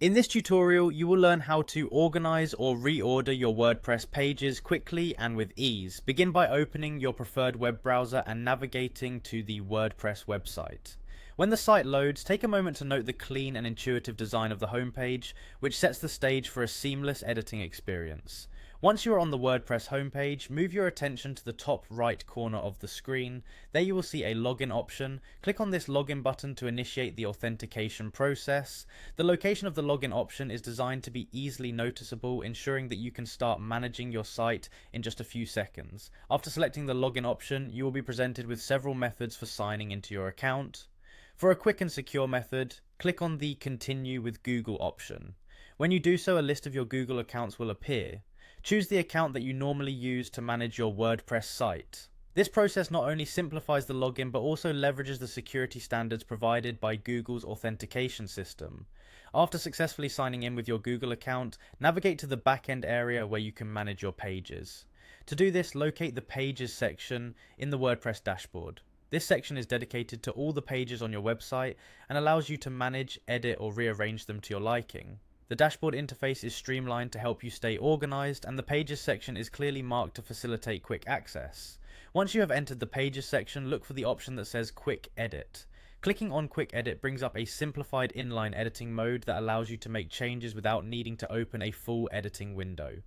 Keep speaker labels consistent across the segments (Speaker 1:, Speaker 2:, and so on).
Speaker 1: In this tutorial, you will learn how to organize or reorder your WordPress pages quickly and with ease. Begin by opening your preferred web browser and navigating to the WordPress website. When the site loads, take a moment to note the clean and intuitive design of the homepage, which sets the stage for a seamless editing experience. Once you are on the WordPress homepage, move your attention to the top right corner of the screen. There you will see a login option. Click on this login button to initiate the authentication process. The location of the login option is designed to be easily noticeable, ensuring that you can start managing your site in just a few seconds. After selecting the login option, you will be presented with several methods for signing into your account. For a quick and secure method, click on the Continue with Google option. When you do so, a list of your Google accounts will appear. Choose the account that you normally use to manage your WordPress site. This process not only simplifies the login but also leverages the security standards provided by Google's authentication system. After successfully signing in with your Google account, navigate to the backend area where you can manage your pages. To do this, locate the Pages section in the WordPress dashboard. This section is dedicated to all the pages on your website and allows you to manage, edit, or rearrange them to your liking. The dashboard interface is streamlined to help you stay organized, and the Pages section is clearly marked to facilitate quick access. Once you have entered the Pages section, look for the option that says Quick Edit. Clicking on Quick Edit brings up a simplified inline editing mode that allows you to make changes without needing to open a full editing window.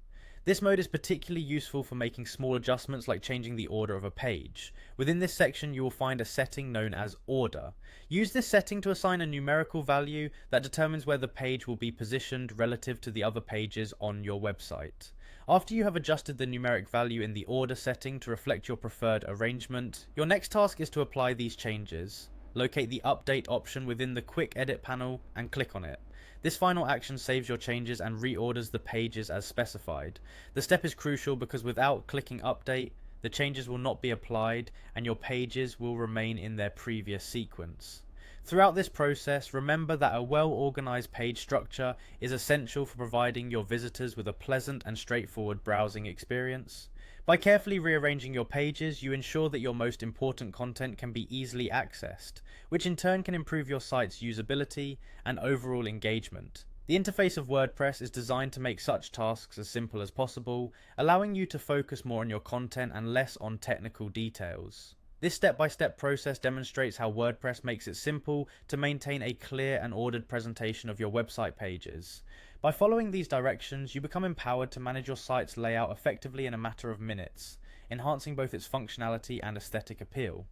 Speaker 1: This mode is particularly useful for making small adjustments like changing the order of a page. Within this section, you will find a setting known as Order. Use this setting to assign a numerical value that determines where the page will be positioned relative to the other pages on your website. After you have adjusted the numeric value in the Order setting to reflect your preferred arrangement, your next task is to apply these changes. Locate the Update option within the Quick Edit panel and click on it. This final action saves your changes and reorders the pages as specified. The step is crucial because without clicking Update, the changes will not be applied and your pages will remain in their previous sequence. Throughout this process, remember that a well-organized page structure is essential for providing your visitors with a pleasant and straightforward browsing experience. By carefully rearranging your pages, you ensure that your most important content can be easily accessed, which in turn can improve your site's usability and overall engagement. The interface of WordPress is designed to make such tasks as simple as possible, allowing you to focus more on your content and less on technical details. This step-by-step process demonstrates how WordPress makes it simple to maintain a clear and ordered presentation of your website pages. By following these directions, you become empowered to manage your site's layout effectively in a matter of minutes, enhancing both its functionality and aesthetic appeal.